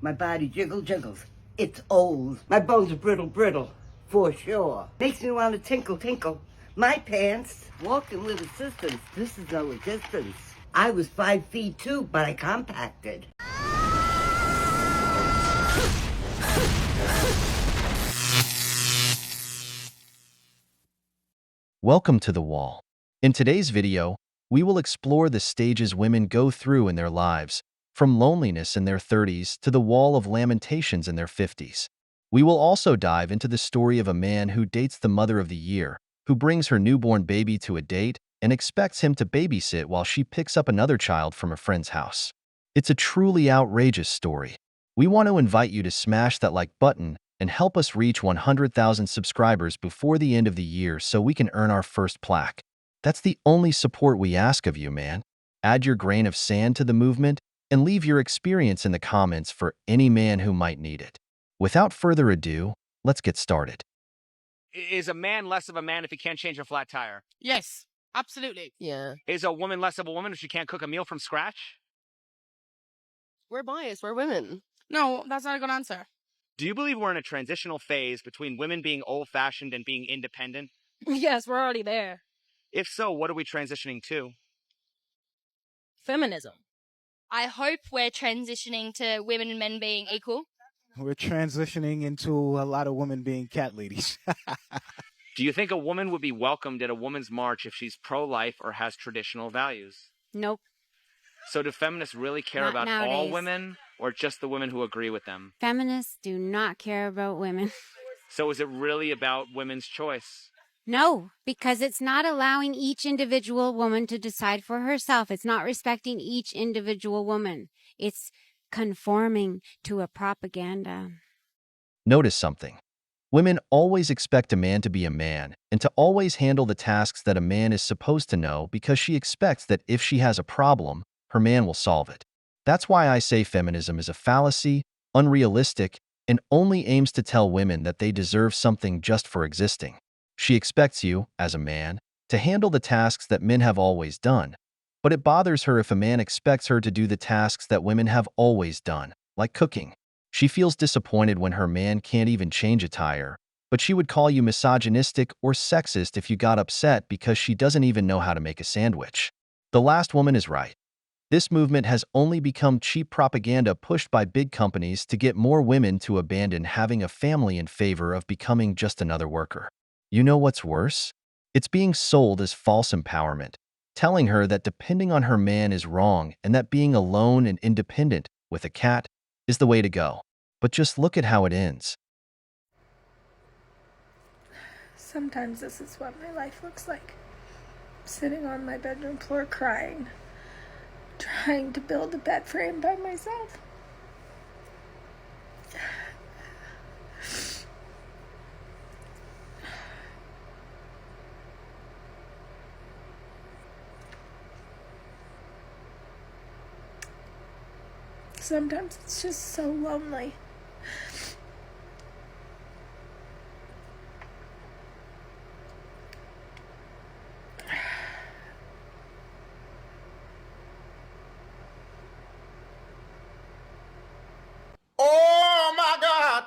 My body jiggles. It's old. My bones are brittle, for sure. Makes me want to tinkle. My pants, walking with assistance. This is no resistance. I was 5 feet too, but I compacted. Welcome to The Wall. In today's video, we will explore the stages women go through in their lives, from loneliness in their 30s to the wall of lamentations in their 50s. We will also dive into the story of a man who dates the mother of the year, who brings her newborn baby to a date and expects him to babysit while she picks up another child from a friend's house. It's a truly outrageous story. We want to invite you to smash that like button and help us reach 100,000 subscribers before the end of the year so we can earn our first plaque. That's the only support we ask of you, man. Add your grain of sand to the movement and leave your experience in the comments for any man who might need it. Without further ado, let's get started. Is a man less of a man if he can't change a flat tire? Yes, absolutely. Yeah. Is a woman less of a woman if she can't cook a meal from scratch? We're biased. We're women. No, that's not a good answer. Do you believe we're in a transitional phase between women being old-fashioned and being independent? Yes, we're already there. If so, what are we transitioning to? Feminism. I hope we're transitioning to women and men being equal. We're transitioning into a lot of women being cat ladies. Do you think a woman would be welcomed at a woman's march if she's pro-life or has traditional values? Nope. So do feminists really care Not about all nowadays. women or just the women who agree with them? Feminists do not care about women. So is it really about women's choice? No, because it's not allowing each individual woman to decide for herself. It's not respecting each individual woman. It's conforming to a propaganda. Notice something. Women always expect a man to be a man and to always handle the tasks that a man is supposed to know because she expects that if she has a problem, her man will solve it. That's why I say feminism is a fallacy, unrealistic, and only aims to tell women that they deserve something just for existing. She expects you, as a man, to handle the tasks that men have always done, but it bothers her if a man expects her to do the tasks that women have always done, like cooking. She feels disappointed when her man can't even change a tire, but she would call you misogynistic or sexist if you got upset because she doesn't even know how to make a sandwich. The last woman is right. This movement has only become cheap propaganda pushed by big companies to get more women to abandon having a family in favor of becoming just another worker. You know what's worse? It's being sold as false empowerment, telling her that depending on her man is wrong and that being alone and independent with a cat is the way to go. But just look at how it ends. Sometimes this is what my life looks like. Sitting on my bedroom floor crying, trying to build a bed frame by myself. Sometimes it's just so lonely. Oh my God!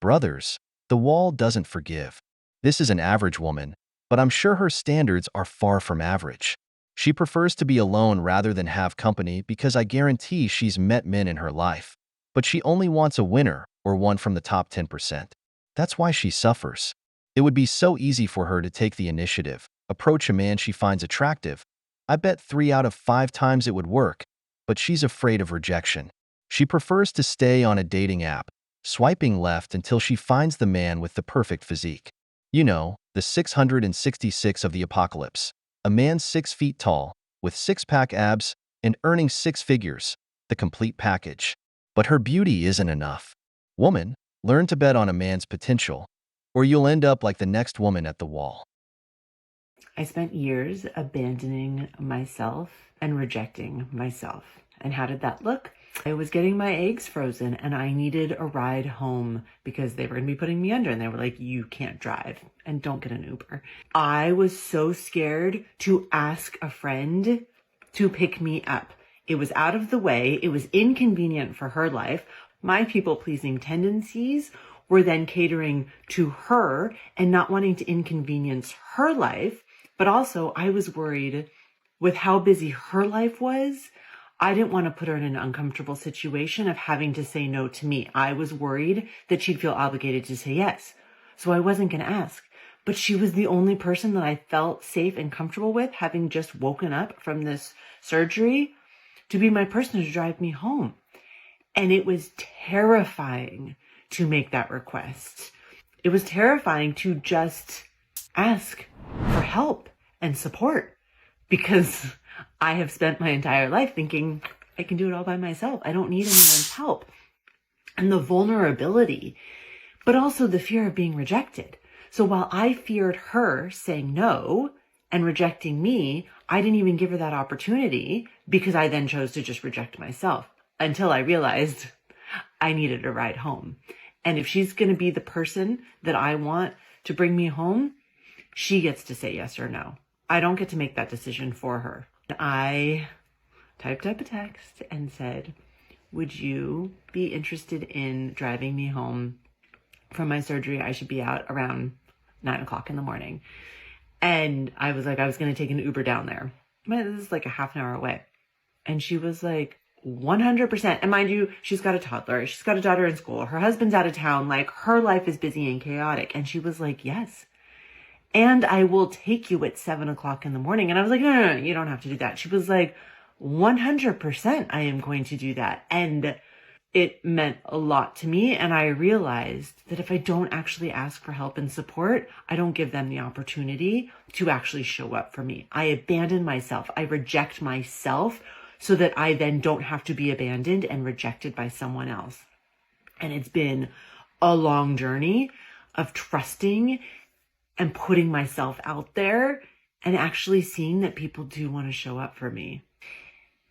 Brothers, the wall doesn't forgive. This is an average woman, but I'm sure her standards are far from average. She prefers to be alone rather than have company because I guarantee she's met men in her life. But she only wants a winner or one from the top 10%. That's why she suffers. It would be so easy for her to take the initiative, approach a man she finds attractive. I bet 3 out of 5 times it would work, but she's afraid of rejection. She prefers to stay on a dating app, swiping left until she finds the man with the perfect physique. You know, the 666 of the apocalypse. A man 6 feet tall, with 6-pack abs, and earning 6 figures, the complete package. But her beauty isn't enough. Woman, learn to bet on a man's potential, or you'll end up like the next woman at the wall. I spent years abandoning myself and rejecting myself. And how did that look? I was getting my eggs frozen and I needed a ride home because they were going to be putting me under and they were like, you can't drive and don't get an Uber. I was so scared to ask a friend to pick me up. It was out of the way. It was inconvenient for her life, My people-pleasing tendencies were then catering to her and not wanting to inconvenience her life. But also I was worried with how busy her life was. I didn't want to put her in an uncomfortable situation of having to say no to me. I was worried that she'd feel obligated to say yes. So I wasn't going to ask. But she was the only person that I felt safe and comfortable with, having just woken up from this surgery, to be my person to drive me home. And it was terrifying to make that request. It was terrifying to just ask for help and support, because I have spent my entire life thinking I can do it all by myself. I don't need anyone's help. And the vulnerability, but also the fear of being rejected. So while I feared her saying no and rejecting me, I didn't even give her that opportunity, because I then chose to just reject myself until I realized I needed a ride home. And if she's going to be the person that I want to bring me home, she gets to say yes or no. I don't get to make that decision for her. I typed up a text and said, would you be interested in driving me home from my surgery? I should be out around 9 o'clock in the morning. And I was like, I was going to take an Uber down there. This is like a half an hour away. And she was like, 100%. And mind you, she's got a toddler. She's got a daughter in school. Her husband's out of town. Like, her life is busy and chaotic. And she was like, yes. And I will take you at 7 o'clock in the morning. And I was like, no, you don't have to do that. She was like, 100% I am going to do that. And it meant a lot to me. And I realized that if I don't actually ask for help and support, I don't give them the opportunity to actually show up for me. I abandon myself. I reject myself so that I then don't have to be abandoned and rejected by someone else. And it's been a long journey of trusting and putting myself out there and actually seeing that people do want to show up for me.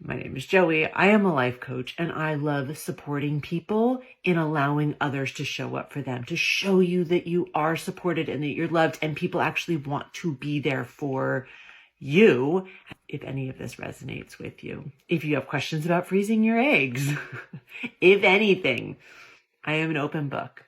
My name is Joey. I am a life coach, and I love supporting people in allowing others to show up for them, to show you that you are supported and that you're loved, and people actually want to be there for you. If any of this resonates with you, if you have questions about freezing your eggs, if anything, I am an open book.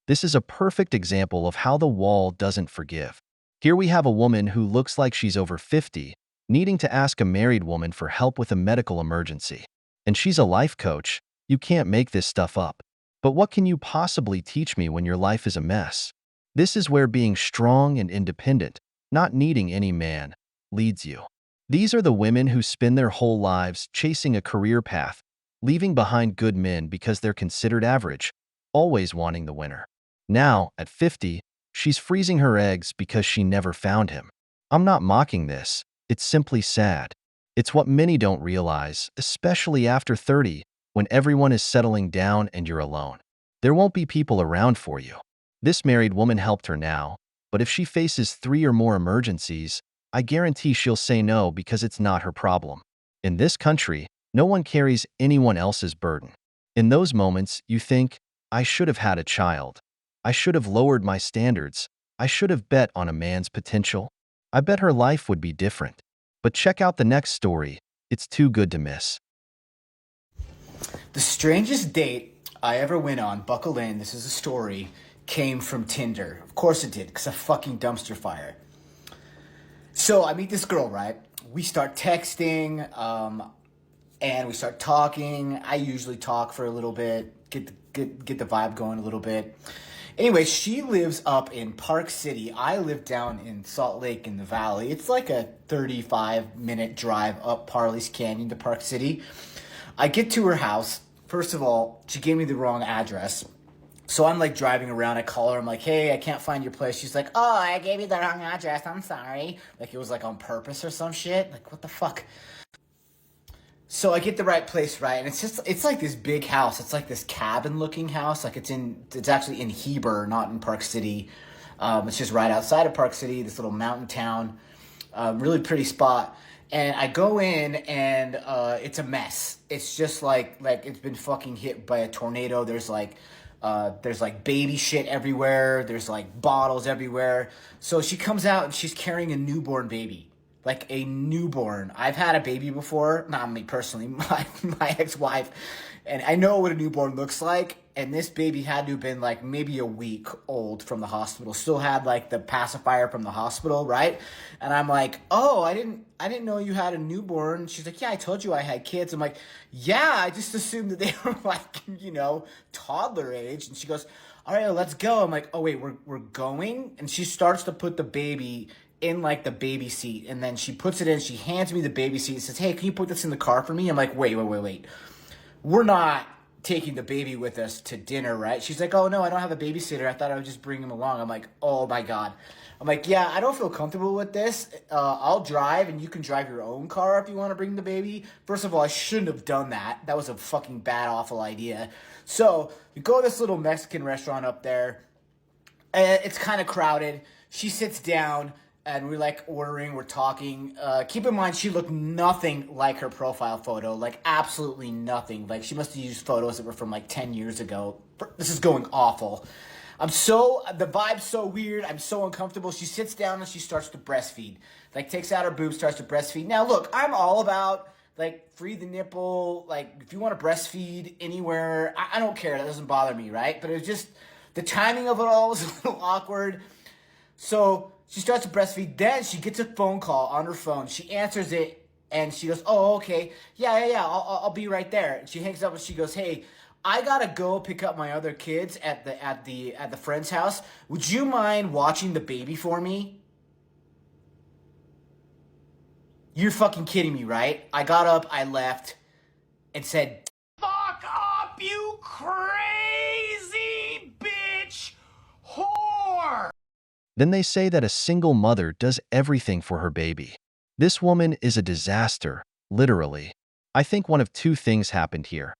This is a perfect example of how the wall doesn't forgive. Here we have a woman who looks like she's over 50, needing to ask a married woman for help with a medical emergency. And she's a life coach. You can't make this stuff up. But what can you possibly teach me when your life is a mess? This is where being strong and independent, not needing any man, leads you. These are the women who spend their whole lives chasing a career path, leaving behind good men because they're considered average, always wanting the winner. Now, at 50, she's freezing her eggs because she never found him. I'm not mocking this. It's simply sad. It's what many don't realize, especially after 30, when everyone is settling down and you're alone. There won't be people around for you. This married woman helped her now, but if she faces 3 or more emergencies, I guarantee she'll say no because it's not her problem. In this country, no one carries anyone else's burden. In those moments, you think, I should have had a child. I should have lowered my standards. I should have bet on a man's potential. I bet her life would be different. But check out the next story. It's too good to miss. The strangest date I ever went on, buckle in, this is a story, came from Tinder. Of course it did, because a fucking dumpster fire. So I meet this girl, right? We start texting, and we start talking. I usually talk for a little bit, get the vibe going a little bit. Anyway, she lives up in Park City. I live down in Salt Lake in the Valley. It's like a 35-minute drive up Parley's Canyon to Park City. I get to her house. First of all, she gave me the wrong address. So I'm like driving around. I call her. I'm like, hey, I can't find your place. She's like, oh, I gave you the wrong address. I'm sorry. Like it was like on purpose or some shit. Like, what the fuck? So I get the right place, right? And it's like this big house. It's like this cabin-looking house. Like it's actually in Heber, not in Park City. It's just right outside of Park City, this little mountain town. Really pretty spot. And I go in and it's a mess. It's just like it's been fucking hit by a tornado. There's like baby shit everywhere. There's like bottles everywhere. So she comes out and she's carrying a newborn baby. like a newborn. I've had a baby before, not me personally, my ex-wife, and I know what a newborn looks like. And this baby had to have been like maybe a week old from the hospital. Still had like the pacifier from the hospital, right? And I'm like, oh, I didn't know you had a newborn. She's like, yeah, I told you I had kids. I'm like, yeah, I just assumed that they were like, toddler age. And she goes, all right, let's go. I'm like, oh wait, we're going? And she starts to put the baby in like the baby seat, and then she puts it in, she hands me the baby seat and says, hey, can you put this in the car for me? I'm like, wait. We're not taking the baby with us to dinner, right? She's like, oh no, I don't have a babysitter. I thought I would just bring him along. I'm like, oh my God. I'm like, yeah, I don't feel comfortable with this. I'll drive and you can drive your own car if you want to bring the baby. First of all, I shouldn't have done that. That was a fucking bad, awful idea. So we go to this little Mexican restaurant up there. It's kind of crowded. She sits down and we're like ordering, we're talking. Keep in mind, she looked nothing like her profile photo, like absolutely nothing. Like she must have used photos that were from like 10 years ago. This is going awful. The vibe's so weird. I'm so uncomfortable. She sits down and she starts to breastfeed. Like takes out her boob, starts to breastfeed. Now look, I'm all about like free the nipple. Like if you want to breastfeed anywhere, I don't care. That doesn't bother me, right? But it was just, the timing of it all was a little awkward. So she starts to breastfeed. Then she gets a phone call on her phone. She answers it and she goes, oh, okay. Yeah. I'll be right there. And she hangs up and she goes, hey, I gotta go pick up my other kids at the friend's house. Would you mind watching the baby for me? You're fucking kidding me, right? I got up, I left, and said, Fuck up, you crazy bitch whore! Then they say that a single mother does everything for her baby. This woman is a disaster, literally. I think one of two things happened here.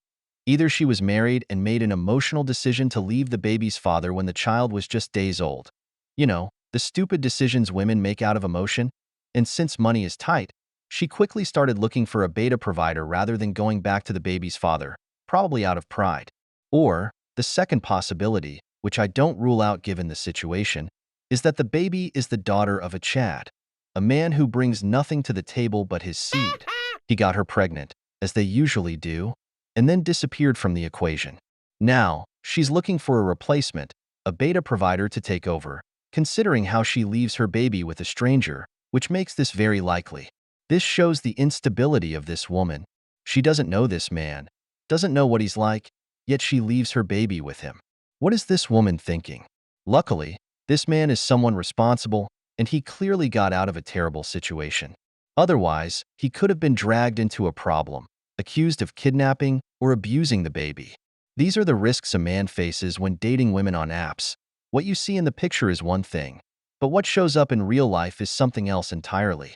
Either she was married and made an emotional decision to leave the baby's father when the child was just days old. The stupid decisions women make out of emotion. And since money is tight, she quickly started looking for a beta provider rather than going back to the baby's father, probably out of pride. Or, the second possibility, which I don't rule out given the situation, is that the baby is the daughter of a Chad, a man who brings nothing to the table but his seed. He got her pregnant, as they usually do, and then disappeared from the equation. Now, she's looking for a replacement, a beta provider to take over, considering how she leaves her baby with a stranger, which makes this very likely. This shows the instability of this woman. She doesn't know this man, doesn't know what he's like, yet she leaves her baby with him. What is this woman thinking? Luckily, this man is someone responsible, and he clearly got out of a terrible situation. Otherwise, he could have been dragged into a problem, accused of kidnapping or abusing the baby. These are the risks a man faces when dating women on apps. What you see in the picture is one thing, but what shows up in real life is something else entirely.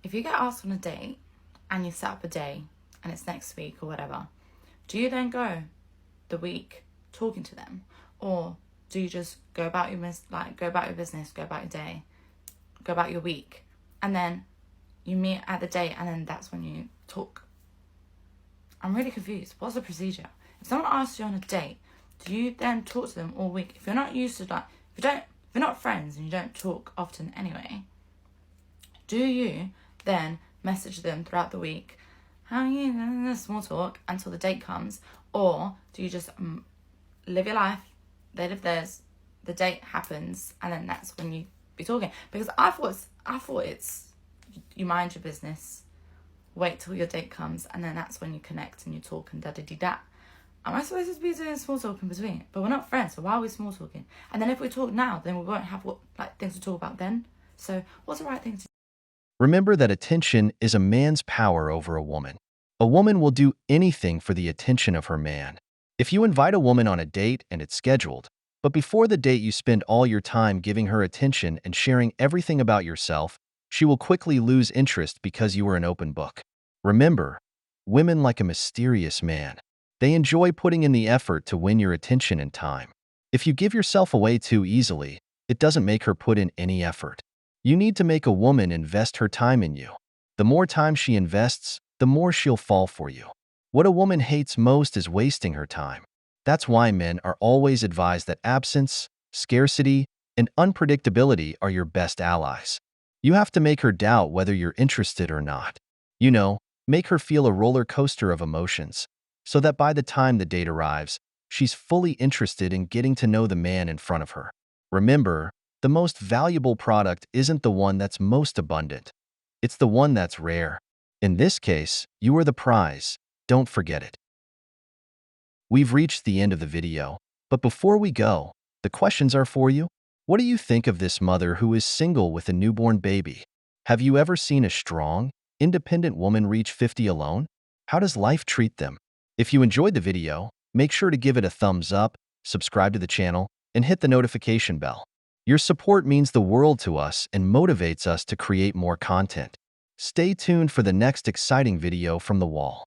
If you get asked on a date and you set up a day and it's next week or whatever, do you then go the week talking to them, or do you just go about your business, go about your day, go about your week, and then you meet at the date and then that's when you talk? I'm really confused. What's the procedure? If someone asks you on a date, do you then talk to them all week? If you're not used to if you're not friends and you don't talk often anyway, do you then message them throughout the week, how are you, small talk, until the date comes? Or do you just live your life, they live theirs, the date happens, and then that's when you be talking? Because I thought it's you mind your business, wait till your date comes, and then that's when you connect and you talk and da-da-dee-da. Am I supposed to be doing small talk in between? But we're not friends, so why are we small talking? And then if we talk now, then we won't have things to talk about then. So what's the right thing to do? Remember that attention is a man's power over a woman. A woman will do anything for the attention of her man. If you invite a woman on a date and it's scheduled, but before the date you spend all your time giving her attention and sharing everything about yourself, she will quickly lose interest because you are an open book. Remember, women like a mysterious man. They enjoy putting in the effort to win your attention and time. If you give yourself away too easily, it doesn't make her put in any effort. You need to make a woman invest her time in you. The more time she invests, the more she'll fall for you. What a woman hates most is wasting her time. That's why men are always advised that absence, scarcity, and unpredictability are your best allies. You have to make her doubt whether you're interested or not. You know, make her feel a roller coaster of emotions, so that by the time the date arrives, she's fully interested in getting to know the man in front of her. Remember, the most valuable product isn't the one that's most abundant. It's the one that's rare. In this case, you are the prize. Don't forget it. We've reached the end of the video, but before we go, the questions are for you. What do you think of this mother who is single with a newborn baby? Have you ever seen a strong, independent woman reach 50 alone? How does life treat them? If you enjoyed the video, make sure to give it a thumbs up, subscribe to the channel, and hit the notification bell. Your support means the world to us and motivates us to create more content. Stay tuned for the next exciting video from the wall.